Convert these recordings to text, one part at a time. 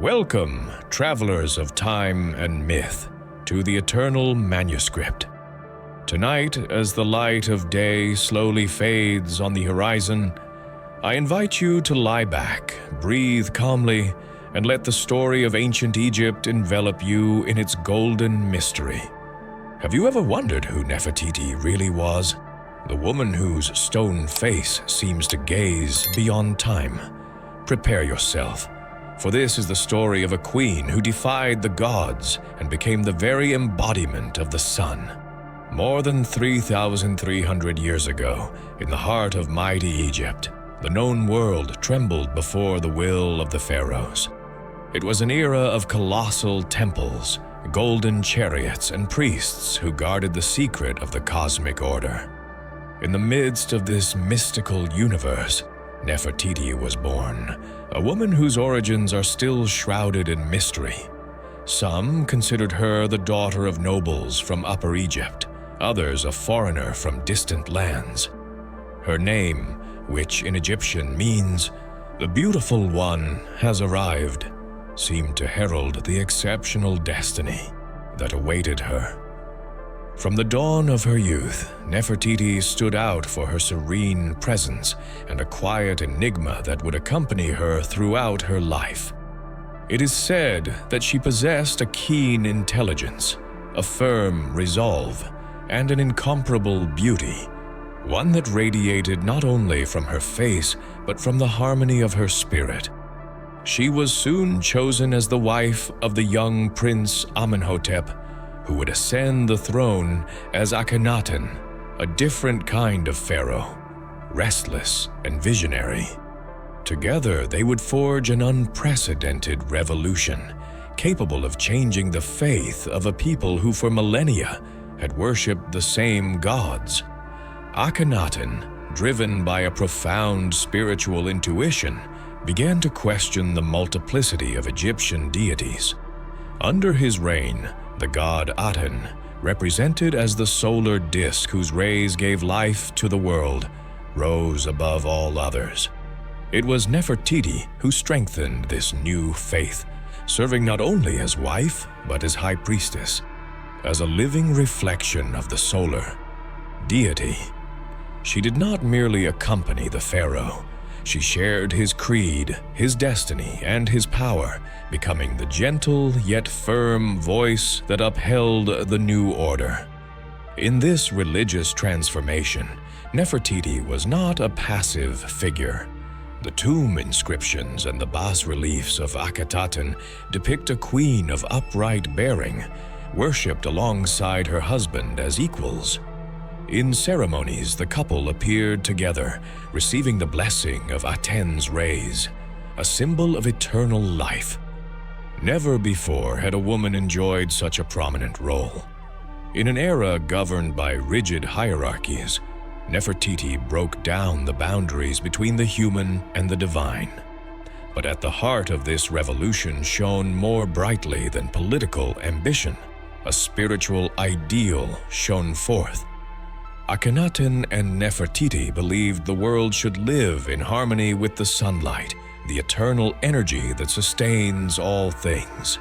Welcome, travelers of time and myth, to the eternal manuscript. Tonight, as the light of day slowly fades on the horizon, I invite you to lie back, breathe calmly, and let the story of ancient Egypt envelop you in its golden mystery. Have you ever wondered who Nefertiti really was? The woman whose stone face seems to gaze beyond time. Prepare yourself, for this is the story of a queen who defied the gods and became the very embodiment of the sun. More than 3,300 years ago, in the heart of mighty Egypt, the known world trembled before the will of the pharaohs. It was an era of colossal temples, golden chariots, and priests who guarded the secret of the cosmic order. In the midst of this mystical universe, Nefertiti was born, a woman whose origins are still shrouded in mystery. Some considered her the daughter of nobles from Upper Egypt, others a foreigner from distant lands. Her name, which in Egyptian means, "The Beautiful One has arrived," seemed to herald the exceptional destiny that awaited her. From the dawn of her youth, Nefertiti stood out for her serene presence and a quiet enigma that would accompany her throughout her life. It is said that she possessed a keen intelligence, a firm resolve, and an incomparable beauty, one that radiated not only from her face but from the harmony of her spirit. She was soon chosen as the wife of the young Prince Amenhotep, who would ascend the throne as Akhenaten, a different kind of pharaoh, restless and visionary. Together, they would forge an unprecedented revolution, capable of changing the faith of a people who for millennia had worshipped the same gods. Akhenaten, driven by a profound spiritual intuition, began to question the multiplicity of Egyptian deities. Under his reign, the god Aten, represented as the solar disk whose rays gave life to the world, rose above all others. It was Nefertiti who strengthened this new faith, serving not only as wife but as high priestess, as a living reflection of the solar deity. She did not merely accompany the pharaoh. She shared his creed, his destiny, and his power, becoming the gentle yet firm voice that upheld the new order. In this religious transformation, Nefertiti was not a passive figure. The tomb inscriptions and the bas-reliefs of Akhetaten depict a queen of upright bearing, worshipped alongside her husband as equals. In ceremonies, the couple appeared together, receiving the blessing of Aten's rays, a symbol of eternal life. Never before had a woman enjoyed such a prominent role. In an era governed by rigid hierarchies, Nefertiti broke down the boundaries between the human and the divine. But at the heart of this revolution shone more brightly than political ambition. A spiritual ideal shone forth. Akhenaten and Nefertiti believed the world should live in harmony with the sunlight, the eternal energy that sustains all things.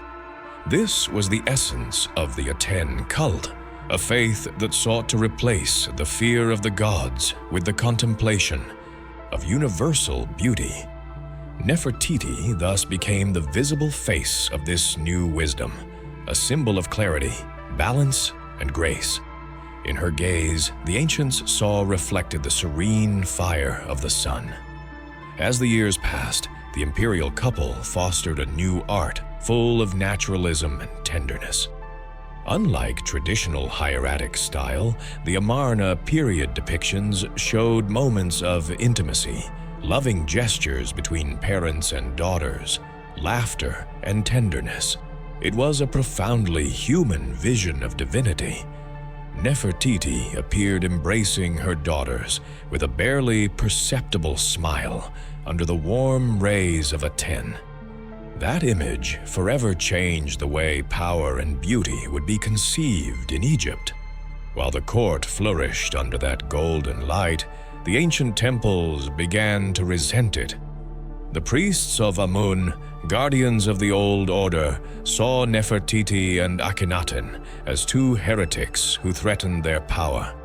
This was the essence of the Aten cult, a faith that sought to replace the fear of the gods with the contemplation of universal beauty. Nefertiti thus became the visible face of this new wisdom, a symbol of clarity, balance, and grace. In her gaze, the ancients saw reflected the serene fire of the sun. As the years passed, the imperial couple fostered a new art full of naturalism and tenderness. Unlike traditional hieratic style, the Amarna period depictions showed moments of intimacy, loving gestures between parents and daughters, laughter and tenderness. It was a profoundly human vision of divinity. Nefertiti appeared embracing her daughters with a barely perceptible smile under the warm rays of Aten. That image forever changed the way power and beauty would be conceived in Egypt. While the court flourished under that golden light, the ancient temples began to resent it. The priests of Amun, guardians of the old order, saw Nefertiti and Akhenaten as two heretics who threatened their power.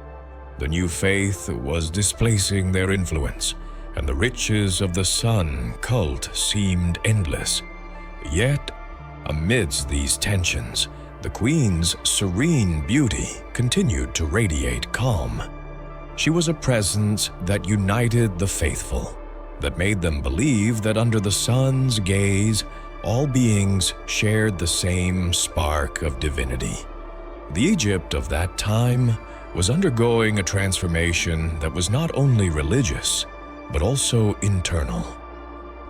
The new faith was displacing their influence, and the riches of the sun cult seemed endless. Yet, amidst these tensions, the queen's serene beauty continued to radiate calm. She was a presence that united the faithful, that made them believe that under the sun's gaze, all beings shared the same spark of divinity. The Egypt of that time was undergoing a transformation that was not only religious, but also internal.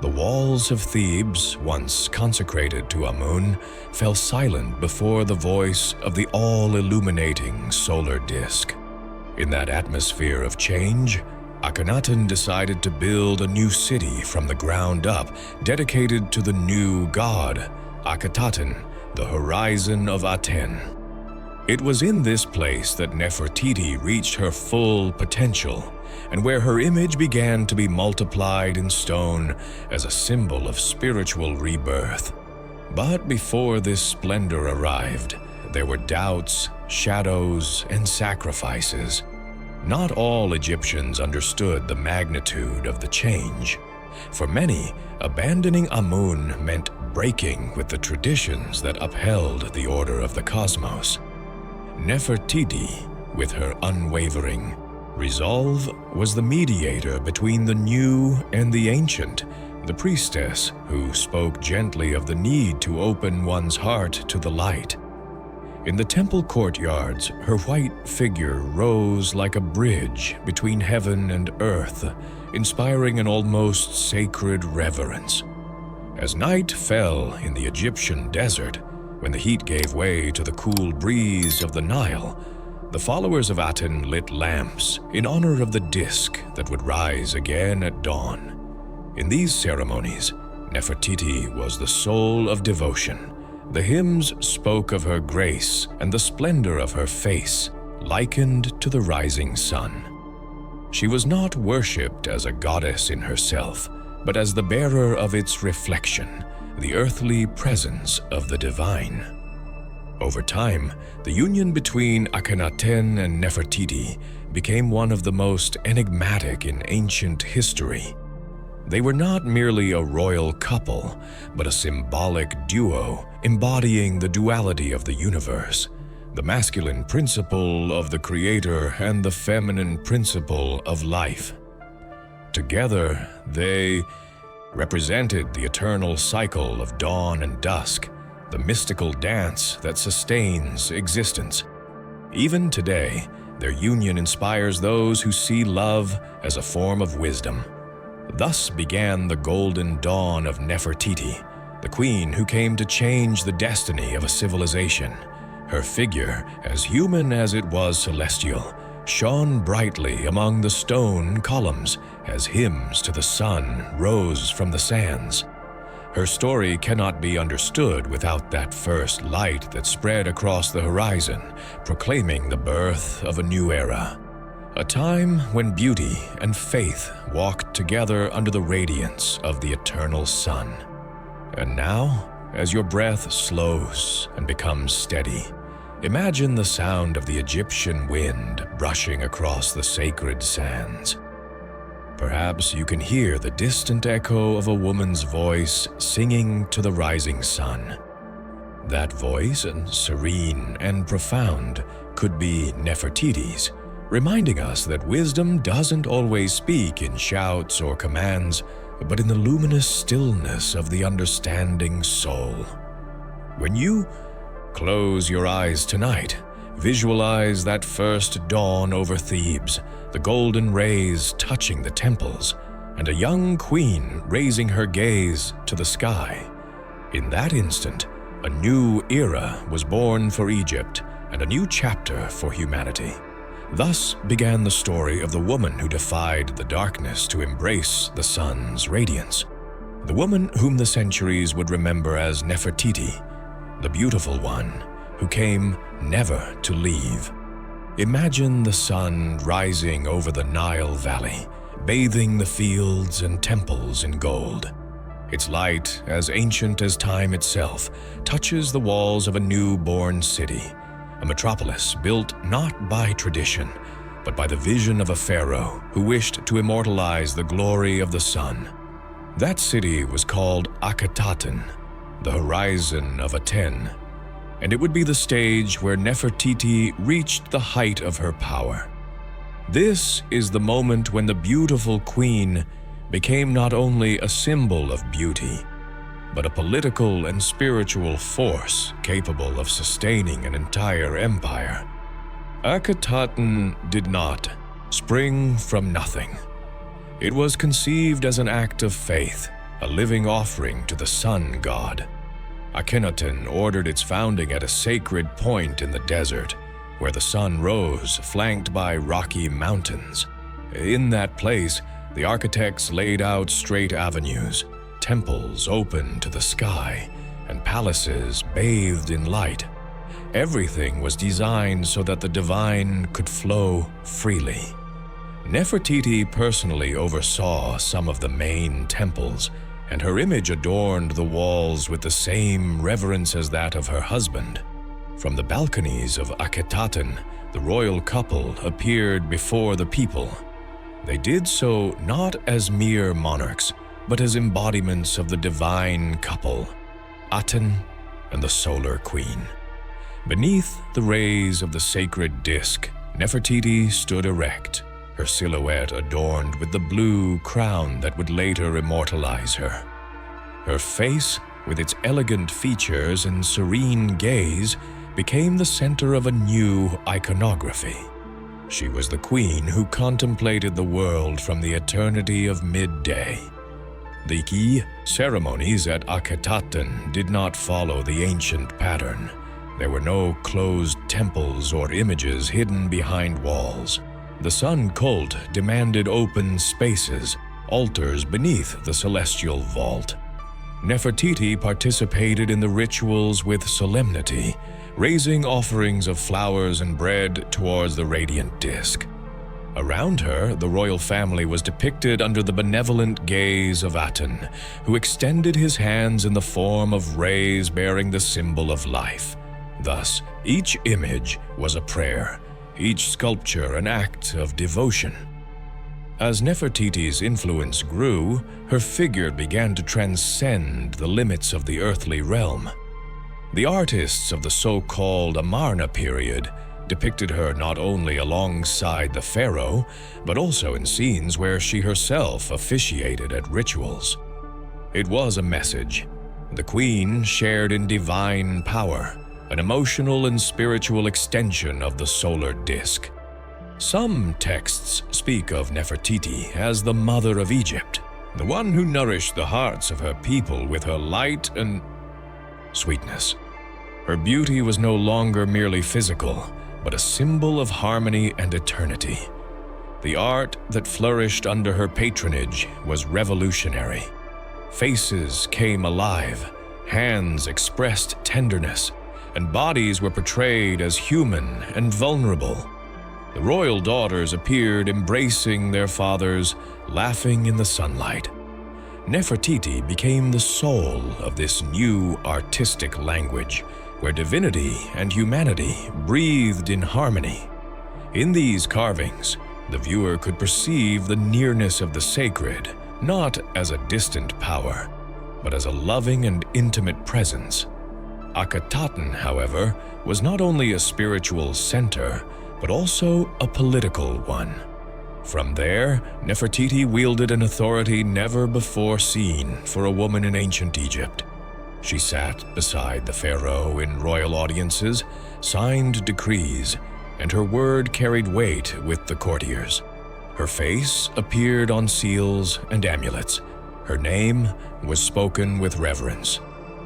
The walls of Thebes, once consecrated to Amun, fell silent before the voice of the all-illuminating solar disk. In that atmosphere of change, Akhenaten decided to build a new city from the ground up, dedicated to the new god, Akhetaten, the horizon of Aten. It was in this place that Nefertiti reached her full potential, and where her image began to be multiplied in stone as a symbol of spiritual rebirth. But before this splendor arrived, there were doubts, shadows, and sacrifices. Not all Egyptians understood the magnitude of the change. For many, abandoning Amun meant breaking with the traditions that upheld the order of the cosmos. Nefertiti, with her unwavering resolve, was the mediator between the new and the ancient, the priestess who spoke gently of the need to open one's heart to the light. In the temple courtyards, her white figure rose like a bridge between heaven and earth, inspiring an almost sacred reverence. As night fell in the Egyptian desert, when the heat gave way to the cool breeze of the Nile, the followers of Aten lit lamps in honor of the disk that would rise again at dawn. In these ceremonies, Nefertiti was the soul of devotion. The hymns spoke of her grace and the splendor of her face, likened to the rising sun. She was not worshipped as a goddess in herself, but as the bearer of its reflection, the earthly presence of the divine. Over time, the union between Akhenaten and Nefertiti became one of the most enigmatic in ancient history. They were not merely a royal couple, but a symbolic duo embodying the duality of the universe, the masculine principle of the creator and the feminine principle of life. Together, they represented the eternal cycle of dawn and dusk, the mystical dance that sustains existence. Even today, their union inspires those who see love as a form of wisdom. Thus began the golden dawn of Nefertiti, the queen who came to change the destiny of a civilization. Her figure, as human as it was celestial, shone brightly among the stone columns as hymns to the sun rose from the sands. Her story cannot be understood without that first light that spread across the horizon, proclaiming the birth of a new era. A time when beauty and faith walked together under the radiance of the eternal sun. And now, as your breath slows and becomes steady, imagine the sound of the Egyptian wind brushing across the sacred sands. Perhaps you can hear the distant echo of a woman's voice singing to the rising sun. That voice, serene and profound, could be Nefertiti's, reminding us that wisdom doesn't always speak in shouts or commands, but in the luminous stillness of the understanding soul. When you close your eyes tonight, visualize that first dawn over Thebes, the golden rays touching the temples, and a young queen raising her gaze to the sky. In that instant, a new era was born for Egypt and a new chapter for humanity. Thus began the story of the woman who defied the darkness to embrace the sun's radiance. The woman whom the centuries would remember as Nefertiti, the beautiful one who came never to leave. Imagine the sun rising over the Nile Valley, bathing the fields and temples in gold. Its light, as ancient as time itself, touches the walls of a newborn city, a metropolis built not by tradition, but by the vision of a pharaoh who wished to immortalize the glory of the sun. That city was called Akhetaten, the horizon of Aten, and it would be the stage where Nefertiti reached the height of her power. This is the moment when the beautiful queen became not only a symbol of beauty, but a political and spiritual force capable of sustaining an entire empire. Akhetaten did not spring from nothing. It was conceived as an act of faith, a living offering to the sun god. Akhenaten ordered its founding at a sacred point in the desert, where the sun rose, flanked by rocky mountains. In that place, the architects laid out straight avenues, temples open to the sky, and palaces bathed in light. Everything was designed so that the divine could flow freely. Nefertiti personally oversaw some of the main temples, and her image adorned the walls with the same reverence as that of her husband. From the balconies of Akhetaten, the royal couple appeared before the people. They did so not as mere monarchs, but as embodiments of the divine couple, Aten and the solar queen. Beneath the rays of the sacred disk, Nefertiti stood erect, her silhouette adorned with the blue crown that would later immortalize her. Her face, with its elegant features and serene gaze, became the center of a new iconography. She was the queen who contemplated the world from the eternity of midday. The key ceremonies at Akhetaten did not follow the ancient pattern. There were no closed temples or images hidden behind walls. The sun cult demanded open spaces, altars beneath the celestial vault. Nefertiti participated in the rituals with solemnity, raising offerings of flowers and bread towards the radiant disk. Around her, the royal family was depicted under the benevolent gaze of Aten, who extended his hands in the form of rays bearing the symbol of life. Thus, each image was a prayer, each sculpture an act of devotion. As Nefertiti's influence grew, her figure began to transcend the limits of the earthly realm. The artists of the so-called Amarna period depicted her not only alongside the pharaoh, but also in scenes where she herself officiated at rituals. It was a message. The queen shared in divine power, an emotional and spiritual extension of the solar disk. Some texts speak of Nefertiti as the mother of Egypt, the one who nourished the hearts of her people with her light and sweetness. Her beauty was no longer merely physical, but a symbol of harmony and eternity. The art that flourished under her patronage was revolutionary. Faces came alive, hands expressed tenderness, and bodies were portrayed as human and vulnerable. The royal daughters appeared embracing their fathers, laughing in the sunlight. Nefertiti became the soul of this new artistic language, where divinity and humanity breathed in harmony. In these carvings, the viewer could perceive the nearness of the sacred, not as a distant power, but as a loving and intimate presence. Akhetaten, however, was not only a spiritual center, but also a political one. From there, Nefertiti wielded an authority never before seen for a woman in ancient Egypt. She sat beside the pharaoh in royal audiences, signed decrees, and her word carried weight with the courtiers. Her face appeared on seals and amulets. Her name was spoken with reverence.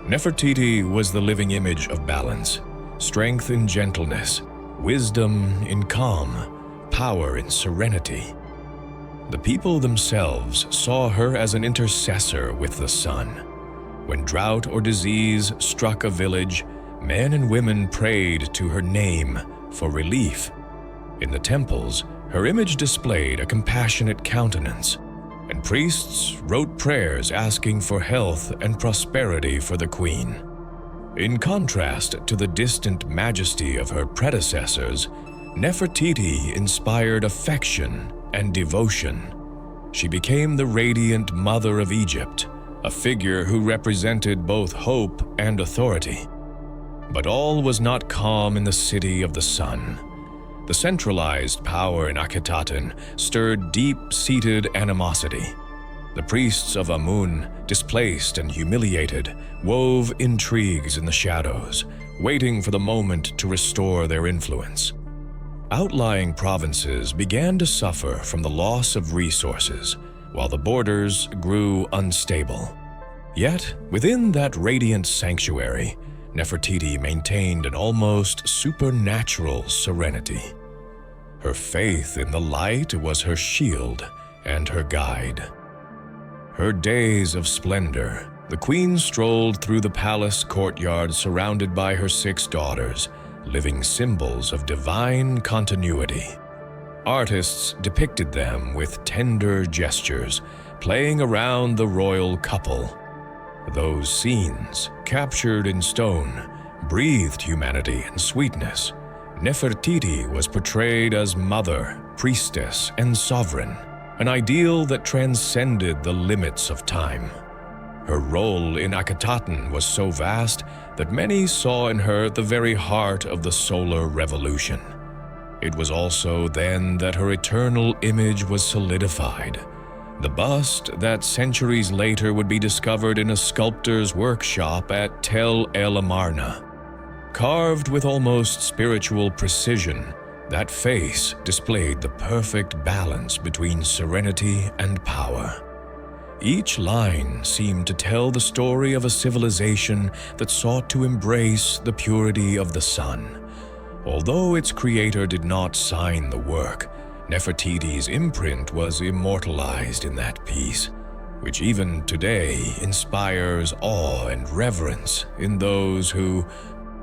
Nefertiti was the living image of balance, strength in gentleness, wisdom in calm, power in serenity. The people themselves saw her as an intercessor with the sun. When drought or disease struck a village, men and women prayed to her name for relief. In the temples, her image displayed a compassionate countenance, and priests wrote prayers asking for health and prosperity for the queen. In contrast to the distant majesty of her predecessors, Nefertiti inspired affection and devotion. She became the radiant mother of Egypt, a figure who represented both hope and authority. But all was not calm in the city of the sun. The centralized power in Akhetaten stirred deep-seated animosity. The priests of Amun, displaced and humiliated, wove intrigues in the shadows, waiting for the moment to restore their influence. Outlying provinces began to suffer from the loss of resources, while the borders grew unstable. Yet, within that radiant sanctuary, Nefertiti maintained an almost supernatural serenity. Her faith in the light was her shield and her guide. Her days of splendor, the queen strolled through the palace courtyard surrounded by her 6 daughters, living symbols of divine continuity. Artists depicted them with tender gestures, playing around the royal couple. Those scenes, captured in stone, breathed humanity and sweetness. Nefertiti was portrayed as mother, priestess, and sovereign, an ideal that transcended the limits of time. Her role in Akhetaten was so vast that many saw in her the very heart of the solar revolution. It was also then that her eternal image was solidified. The bust that centuries later would be discovered in a sculptor's workshop at Tel El Amarna. Carved with almost spiritual precision, that face displayed the perfect balance between serenity and power. Each line seemed to tell the story of a civilization that sought to embrace the purity of the sun. Although its creator did not sign the work, Nefertiti's imprint was immortalized in that piece, which even today inspires awe and reverence in those who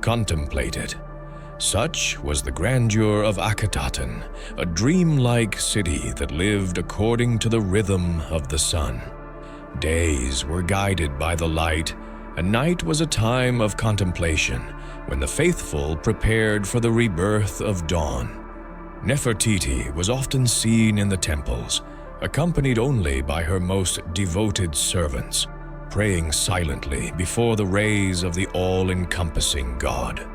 contemplate it. Such was the grandeur of Akhetaten, a dreamlike city that lived according to the rhythm of the sun. Days were guided by the light, and night was a time of contemplation when the faithful prepared for the rebirth of dawn. Nefertiti was often seen in the temples, accompanied only by her most devoted servants, praying silently before the rays of the all-encompassing God.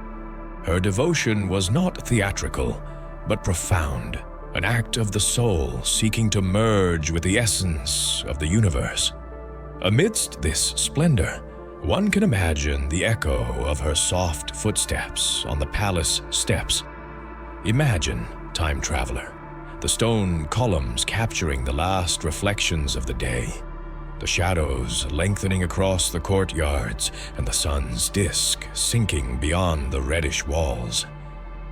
Her devotion was not theatrical, but profound, an act of the soul seeking to merge with the essence of the universe. Amidst this splendor, one can imagine the echo of her soft footsteps on the palace steps. Imagine, time traveler, the stone columns capturing the last reflections of the day, the shadows lengthening across the courtyards, and the sun's disk sinking beyond the reddish walls.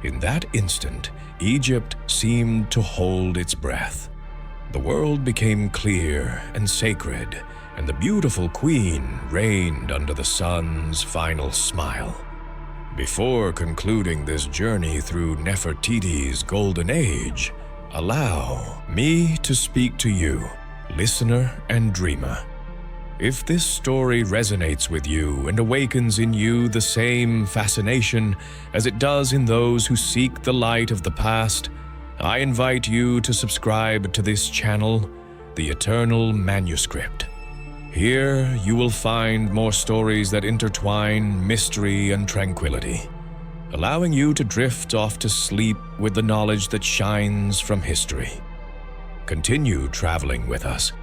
In that instant, Egypt seemed to hold its breath. The world became clear and sacred, and the beautiful queen reigned under the sun's final smile. Before concluding this journey through Nefertiti's golden age, allow me to speak to you, listener and dreamer. If this story resonates with you and awakens in you the same fascination as it does in those who seek the light of the past, I invite you to subscribe to this channel, The Eternal Manuscript. Here you will find more stories that intertwine mystery and tranquility, allowing you to drift off to sleep with the knowledge that shines from history. Continue traveling with us,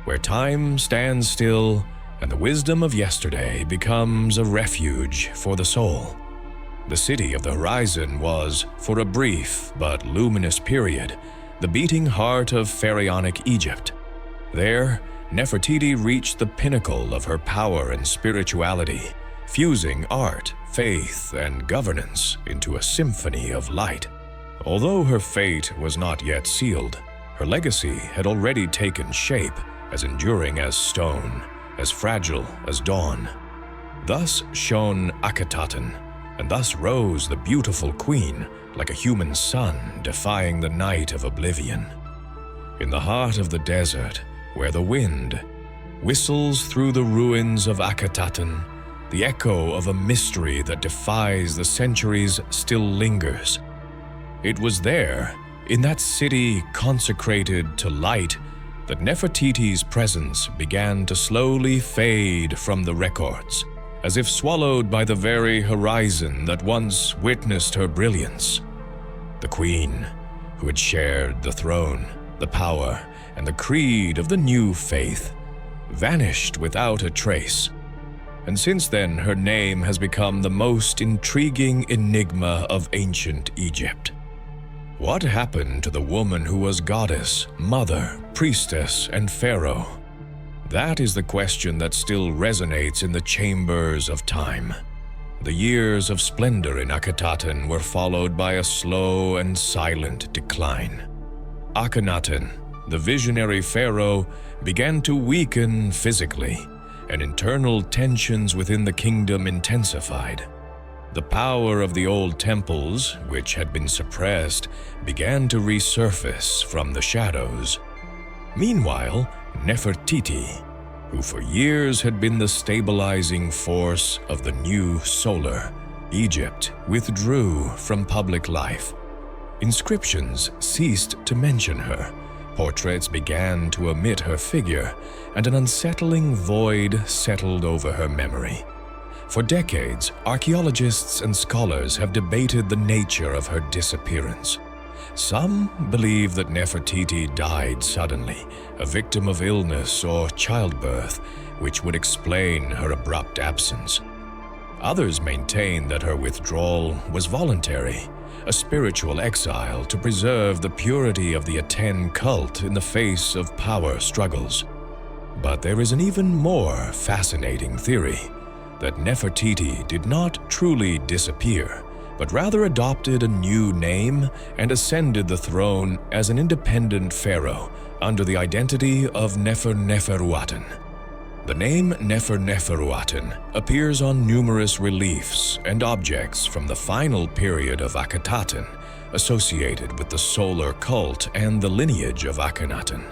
where time stands still and the wisdom of yesterday becomes a refuge for the soul. The city of the horizon was, for a brief but luminous period, the beating heart of pharaonic Egypt. There, Nefertiti reached the pinnacle of her power and spirituality, fusing art, faith, and governance into a symphony of light. Although her fate was not yet sealed, her legacy had already taken shape, as enduring as stone, as fragile as dawn. Thus shone Akhetaten, and thus rose the beautiful queen, like a human sun defying the night of oblivion. In the heart of the desert, where the wind whistles through the ruins of Akhetaten, the echo of a mystery that defies the centuries still lingers. It was there, in that city consecrated to light, that Nefertiti's presence began to slowly fade from the records, as if swallowed by the very horizon that once witnessed her brilliance. The queen, who had shared the throne, the power, and the creed of the new faith, vanished without a trace. And since then, her name has become the most intriguing enigma of ancient Egypt. What happened to the woman who was goddess, mother, priestess, and pharaoh? That is the question that still resonates in the chambers of time. The years of splendor in Akhetaten were followed by a slow and silent decline. Akhenaten, the visionary pharaoh, began to weaken physically, and internal tensions within the kingdom intensified. The power of the old temples, which had been suppressed, began to resurface from the shadows. Meanwhile, Nefertiti, who for years had been the stabilizing force of the new solar Egypt, withdrew from public life. Inscriptions ceased to mention her, portraits began to omit her figure, and an unsettling void settled over her memory. For decades, archaeologists and scholars have debated the nature of her disappearance. Some believe that Nefertiti died suddenly, a victim of illness or childbirth, which would explain her abrupt absence. Others maintain that her withdrawal was voluntary, a spiritual exile to preserve the purity of the Aten cult in the face of power struggles. But there is an even more fascinating theory, that Nefertiti did not truly disappear, but rather adopted a new name and ascended the throne as an independent pharaoh under the identity of Neferneferuaten. The name Neferneferuaten appears on numerous reliefs and objects from the final period of Akhetaten, associated with the solar cult and the lineage of Akhenaten.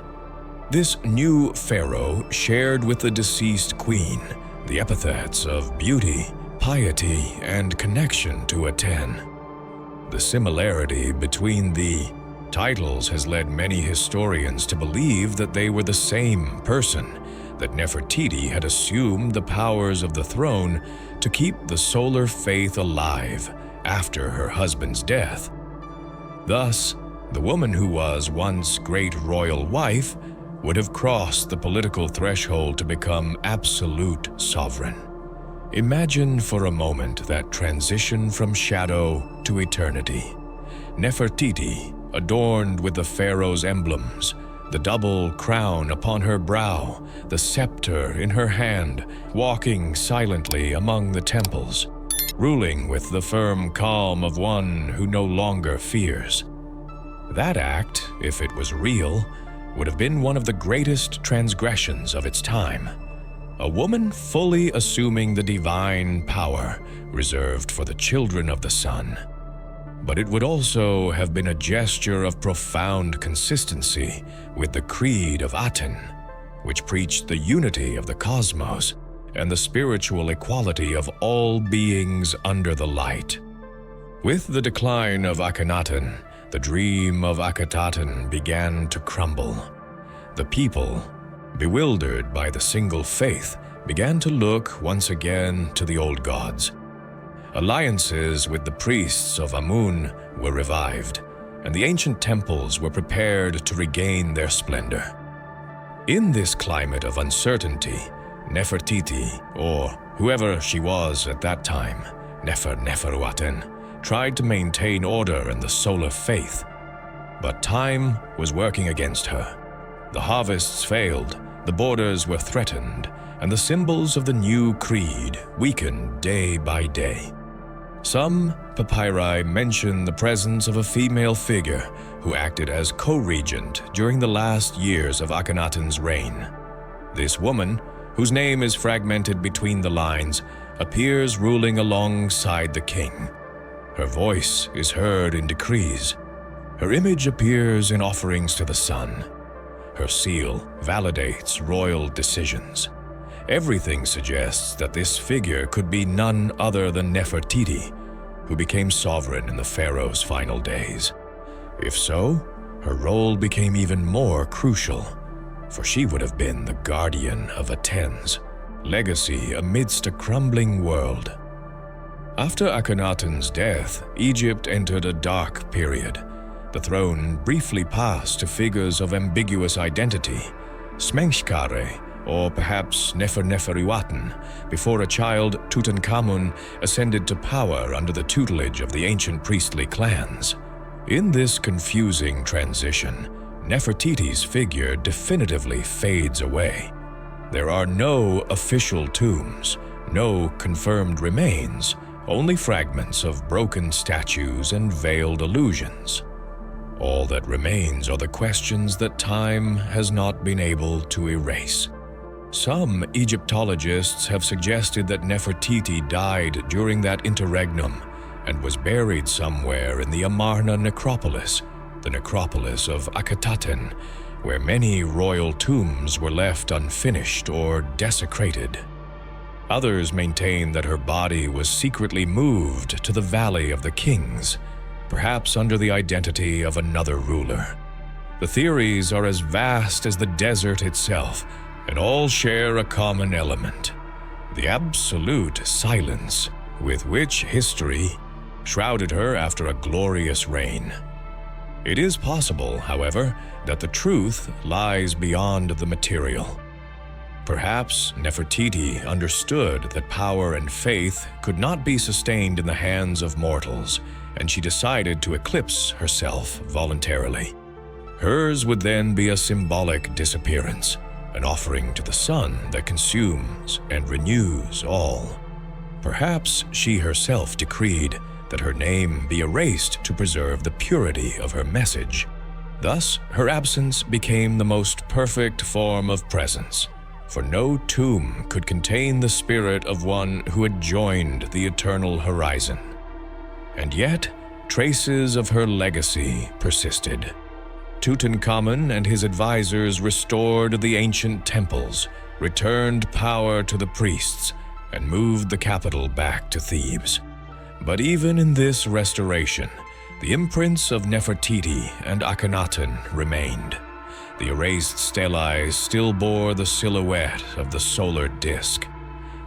This new pharaoh shared with the deceased queen the epithets of beauty, piety, and connection to Aten. The similarity between the titles has led many historians to believe that they were the same person, that Nefertiti had assumed the powers of the throne to keep the solar faith alive after her husband's death. Thus, the woman who was once great royal wife would have crossed the political threshold to become absolute sovereign. Imagine for a moment that transition from shadow to eternity. Nefertiti, adorned with the pharaoh's emblems, the double crown upon her brow, the scepter in her hand, walking silently among the temples, ruling with the firm calm of one who no longer fears. That act, if it was real, would have been one of the greatest transgressions of its time. A woman fully assuming the divine power reserved for the children of the sun. But it would also have been a gesture of profound consistency with the creed of Aten, which preached the unity of the cosmos and the spiritual equality of all beings under the light. With the decline of Akhenaten, the dream of Akhetaten began to crumble. The people, bewildered by the single faith, began to look once again to the old gods. Alliances with the priests of Amun were revived, and the ancient temples were prepared to regain their splendor. In this climate of uncertainty, Nefertiti, or whoever she was at that time, Neferneferuaten, tried to maintain order in the solar faith. But time was working against her. The harvests failed, the borders were threatened, and the symbols of the new creed weakened day by day. Some papyri mention the presence of a female figure who acted as co-regent during the last years of Akhenaten's reign. This woman, whose name is fragmented between the lines, appears ruling alongside the king. Her voice is heard in decrees. Her image appears in offerings to the sun. Her seal validates royal decisions. Everything suggests that this figure could be none other than Nefertiti, who became sovereign in the pharaoh's final days. If so, her role became even more crucial, for she would have been the guardian of Aten's legacy amidst a crumbling world. After Akhenaten's death, Egypt entered a dark period. The throne briefly passed to figures of ambiguous identity, Smenkhkare, or perhaps Neferneferuaten, before a child, Tutankhamun, ascended to power under the tutelage of the ancient priestly clans. In this confusing transition, Nefertiti's figure definitively fades away. There are no official tombs, no confirmed remains, only fragments of broken statues and veiled illusions. All that remains are the questions that time has not been able to erase. Some Egyptologists have suggested that Nefertiti died during that interregnum and was buried somewhere in the Amarna necropolis, the necropolis of Akhetaten, where many royal tombs were left unfinished or desecrated. Others maintain that her body was secretly moved to the Valley of the Kings, perhaps under the identity of another ruler. The theories are as vast as the desert itself, and all share a common element: the absolute silence with which history shrouded her after a glorious reign. It is possible, however, that the truth lies beyond the material. Perhaps Nefertiti understood that power and faith could not be sustained in the hands of mortals, and she decided to eclipse herself voluntarily. Hers would then be a symbolic disappearance, an offering to the sun that consumes and renews all. Perhaps she herself decreed that her name be erased to preserve the purity of her message. Thus, her absence became the most perfect form of presence, for no tomb could contain the spirit of one who had joined the eternal horizon. And yet, traces of her legacy persisted. Tutankhamun and his advisors restored the ancient temples, returned power to the priests, and moved the capital back to Thebes. But even in this restoration, the imprints of Nefertiti and Akhenaten remained. The erased stelae still bore the silhouette of the solar disk.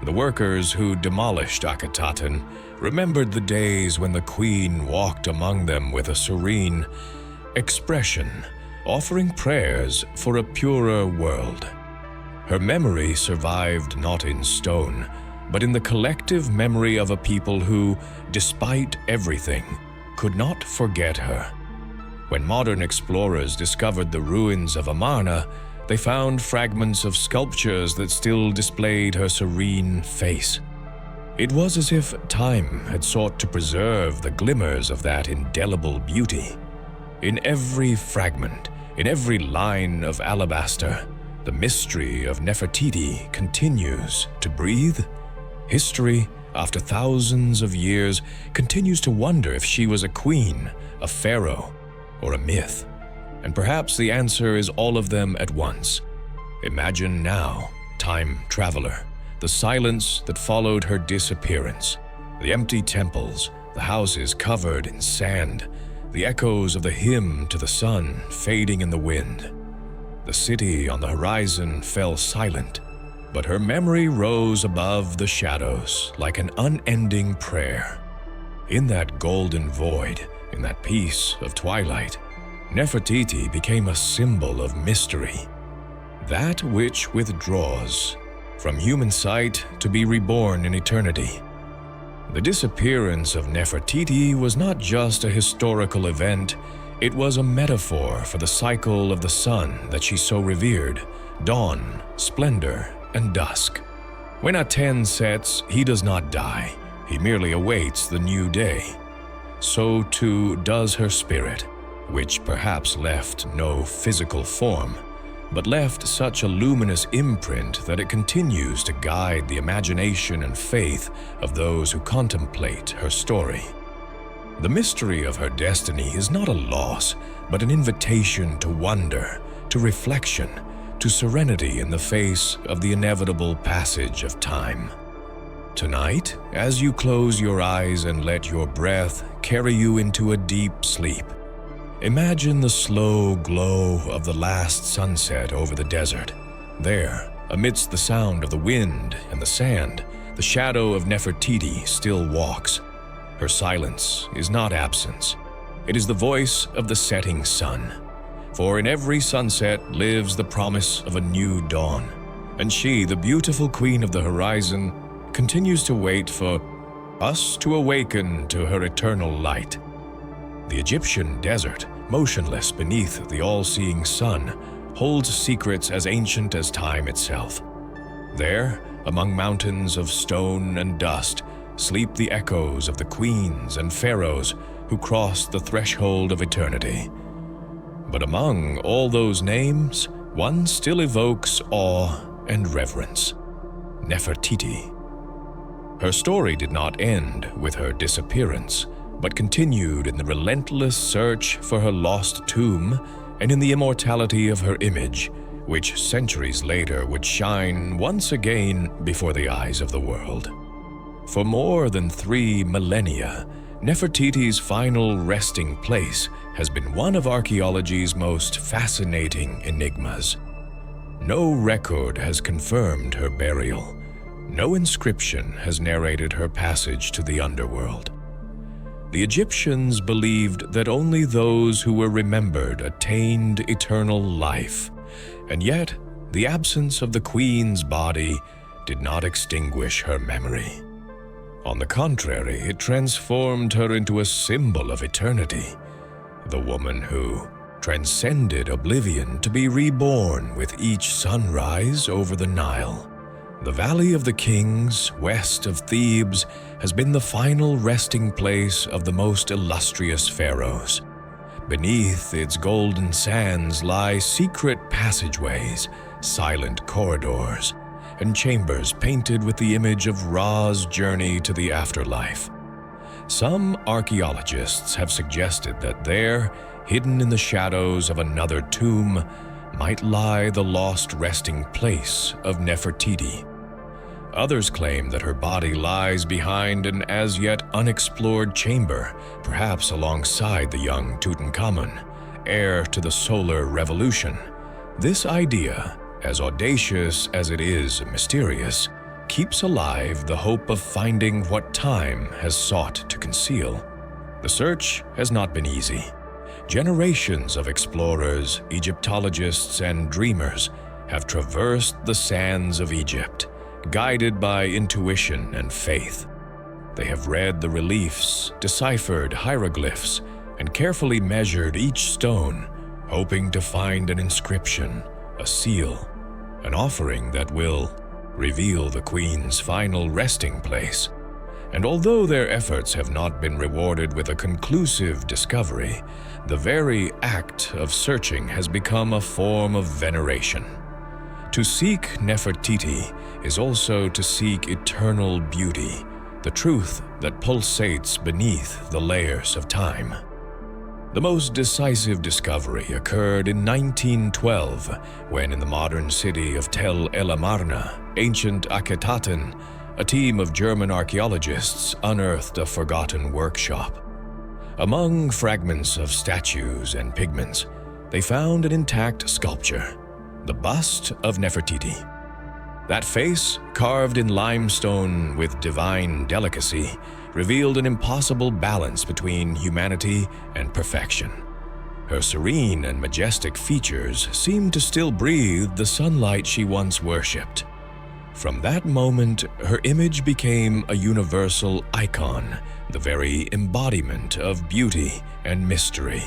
The workers who demolished Akhetaten remembered the days when the queen walked among them with a serene expression, offering prayers for a purer world. Her memory survived not in stone, but in the collective memory of a people who, despite everything, could not forget her. When modern explorers discovered the ruins of Amarna, they found fragments of sculptures that still displayed her serene face. It was as if time had sought to preserve the glimmers of that indelible beauty. In every fragment, in every line of alabaster, the mystery of Nefertiti continues to breathe. History, after thousands of years, continues to wonder if she was a queen, a pharaoh, or a myth. And perhaps the answer is all of them at once. Imagine now, time traveler, the silence that followed her disappearance, the empty temples, the houses covered in sand, the echoes of the hymn to the sun fading in the wind. The city on the horizon fell silent, but her memory rose above the shadows like an unending prayer. In that golden void, in that peace of twilight, Nefertiti became a symbol of mystery, that which withdraws from human sight to be reborn in eternity. The disappearance of Nefertiti was not just a historical event, it was a metaphor for the cycle of the sun that she so revered: dawn, splendor, and dusk. When Aten sets, he does not die, he merely awaits the new day. So too does her spirit, which perhaps left no physical form, but left such a luminous imprint that it continues to guide the imagination and faith of those who contemplate her story. The mystery of her destiny is not a loss, but an invitation to wonder, to reflection, to serenity in the face of the inevitable passage of time. Tonight, as you close your eyes and let your breath carry you into a deep sleep, imagine the slow glow of the last sunset over the desert. There, amidst the sound of the wind and the sand, the shadow of Nefertiti still walks. Her silence is not absence. It is the voice of the setting sun. For in every sunset lives the promise of a new dawn, and she, the beautiful queen of the horizon, continues to wait for us to awaken to her eternal light. The Egyptian desert, motionless beneath the all-seeing sun, holds secrets as ancient as time itself. There, among mountains of stone and dust, sleep the echoes of the queens and pharaohs who crossed the threshold of eternity. But among all those names, one still evokes awe and reverence: Nefertiti. Her story did not end with her disappearance, but continued in the relentless search for her lost tomb and in the immortality of her image, which centuries later would shine once again before the eyes of the world. For more than 3 millennia, Nefertiti's final resting place has been one of archaeology's most fascinating enigmas. No record has confirmed her burial. No inscription has narrated her passage to the underworld. The Egyptians believed that only those who were remembered attained eternal life, and yet the absence of the queen's body did not extinguish her memory. On the contrary, it transformed her into a symbol of eternity, the woman who transcended oblivion to be reborn with each sunrise over the Nile. The Valley of the Kings, west of Thebes, has been the final resting place of the most illustrious pharaohs. Beneath its golden sands lie secret passageways, silent corridors, and chambers painted with the image of Ra's journey to the afterlife. Some archaeologists have suggested that there, hidden in the shadows of another tomb, might lie the lost resting place of Nefertiti. Others claim that her body lies behind an as yet unexplored chamber, perhaps alongside the young Tutankhamun, heir to the solar revolution. This idea, as audacious as it is mysterious, keeps alive the hope of finding what time has sought to conceal. The search has not been easy. Generations of explorers, Egyptologists, and dreamers have traversed the sands of Egypt, guided by intuition and faith. They have read the reliefs, deciphered hieroglyphs, and carefully measured each stone, hoping to find an inscription, a seal, an offering that will reveal the queen's final resting place. And although their efforts have not been rewarded with a conclusive discovery, the very act of searching has become a form of veneration. To seek Nefertiti is also to seek eternal beauty, the truth that pulsates beneath the layers of time. The most decisive discovery occurred in 1912, when in the modern city of Tel El Amarna, ancient Akhetaten, a team of German archaeologists unearthed a forgotten workshop. Among fragments of statues and pigments, they found an intact sculpture, the bust of Nefertiti. That face, carved in limestone with divine delicacy, revealed an impossible balance between humanity and perfection. Her serene and majestic features seemed to still breathe the sunlight she once worshipped. From that moment, her image became a universal icon, the very embodiment of beauty and mystery.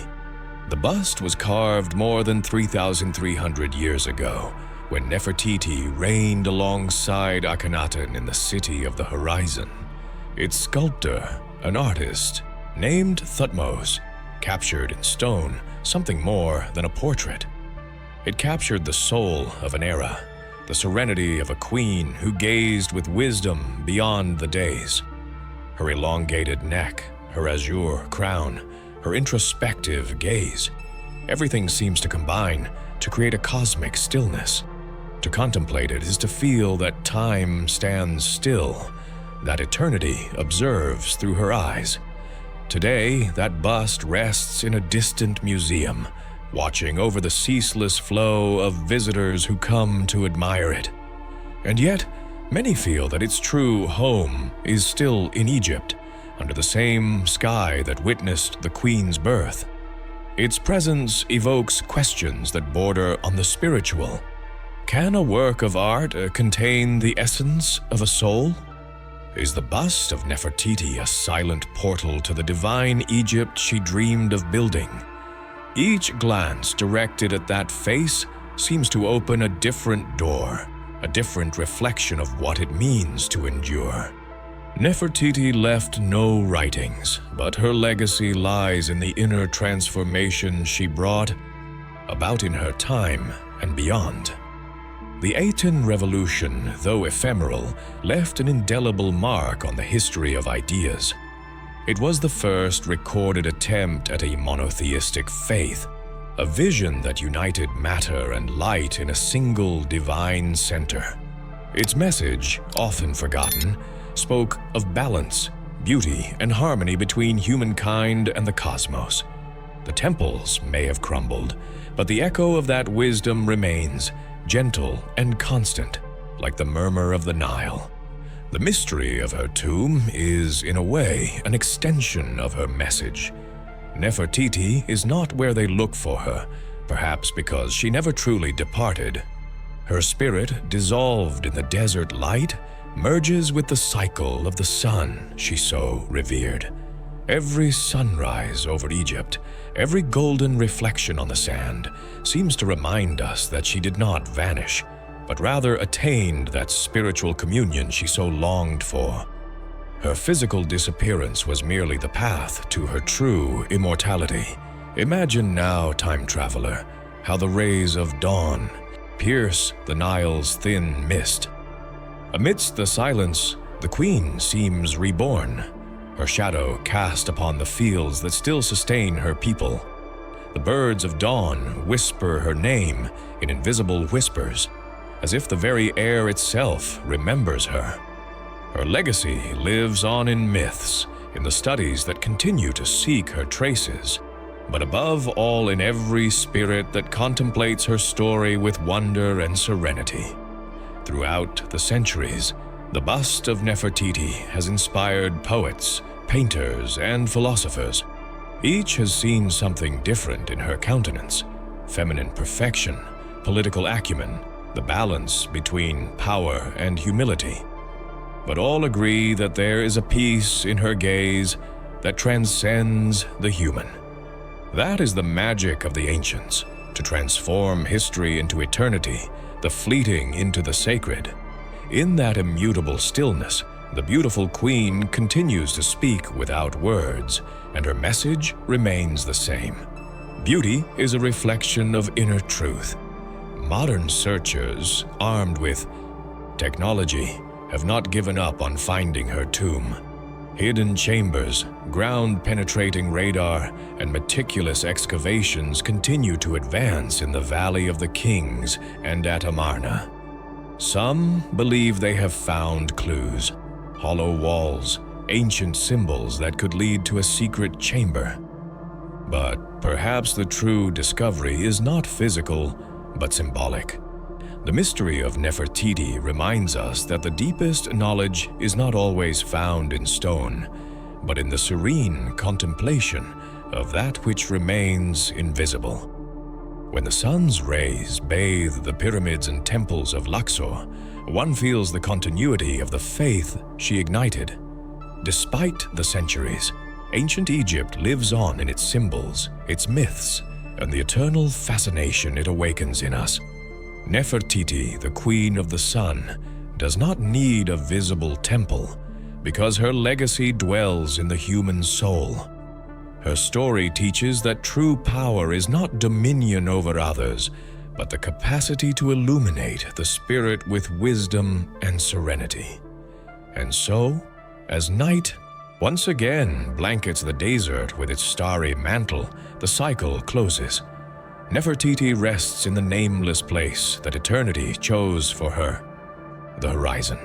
The bust was carved more than 3,300 years ago, when Nefertiti reigned alongside Akhenaten in the city of the horizon. Its sculptor, an artist named Thutmose, captured in stone something more than a portrait. It captured the soul of an era, the serenity of a queen who gazed with wisdom beyond the days. Her elongated neck, her azure crown, her introspective gaze, everything seems to combine to create a cosmic stillness. To contemplate it is to feel that time stands still, that eternity observes through her eyes. Today, that bust rests in a distant museum, watching over the ceaseless flow of visitors who come to admire it. And yet, many feel that its true home is still in Egypt, under the same sky that witnessed the Queen's birth. Its presence evokes questions that border on the spiritual. Can a work of art contain the essence of a soul? Is the bust of Nefertiti a silent portal to the divine Egypt she dreamed of building? Each glance directed at that face seems to open a different door, a different reflection of what it means to endure. Nefertiti left no writings, but her legacy lies in the inner transformation she brought about in her time and beyond. The Aten revolution, though ephemeral, left an indelible mark on the history of ideas. It was the first recorded attempt at a monotheistic faith, a vision that united matter and light in a single divine center. Its message, often forgotten, spoke of balance, beauty, and harmony between humankind and the cosmos. The temples may have crumbled, but the echo of that wisdom remains, gentle and constant, like the murmur of the Nile. The mystery of her tomb is, in a way, an extension of her message. Nefertiti is not where they look for her, perhaps because she never truly departed. Her spirit, dissolved in the desert light, merges with the cycle of the sun she so revered. Every sunrise over Egypt, every golden reflection on the sand, seems to remind us that she did not vanish, but rather attained that spiritual communion she so longed for. Her physical disappearance was merely the path to her true immortality. Imagine now, time traveler, how the rays of dawn pierce the Nile's thin mist. Amidst the silence, the Queen seems reborn, her shadow cast upon the fields that still sustain her people. The birds of dawn whisper her name in invisible whispers, as if the very air itself remembers her. Her legacy lives on in myths, in the studies that continue to seek her traces, but above all in every spirit that contemplates her story with wonder and serenity. Throughout the centuries, the bust of Nefertiti has inspired poets, painters, and philosophers. Each has seen something different in her countenance: feminine perfection, political acumen, the balance between power and humility. But all agree that there is a peace in her gaze that transcends the human. That is the magic of the ancients, to transform history into eternity, the fleeting into the sacred. In that immutable stillness, the beautiful Queen continues to speak without words, and her message remains the same. Beauty is a reflection of inner truth. Modern searchers, armed with technology, have not given up on finding her tomb. Hidden chambers, ground-penetrating radar, and meticulous excavations continue to advance in the Valley of the Kings and at Amarna. Some believe they have found clues, hollow walls, ancient symbols that could lead to a secret chamber. But perhaps the true discovery is not physical, but symbolic. The mystery of Nefertiti reminds us that the deepest knowledge is not always found in stone, but in the serene contemplation of that which remains invisible. When the sun's rays bathe the pyramids and temples of Luxor, one feels the continuity of the faith she ignited. Despite the centuries, ancient Egypt lives on in its symbols, its myths, and the eternal fascination it awakens in us. Nefertiti, the Queen of the Sun, does not need a visible temple because her legacy dwells in the human soul. Her story teaches that true power is not dominion over others, but the capacity to illuminate the spirit with wisdom and serenity. And so, as night once again blankets the desert with its starry mantle, the cycle closes. Nefertiti rests in the nameless place that eternity chose for her, the horizon.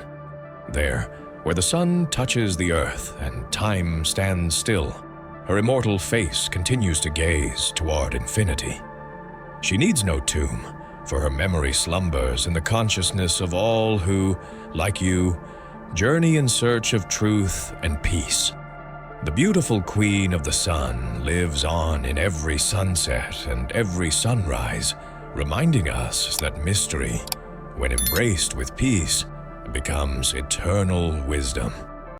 There, where the sun touches the earth and time stands still, her immortal face continues to gaze toward infinity. She needs no tomb, for her memory slumbers in the consciousness of all who, like you, journey in search of truth and peace. The beautiful Queen of the Sun lives on in every sunset and every sunrise, reminding us that mystery, when embraced with peace, becomes eternal wisdom.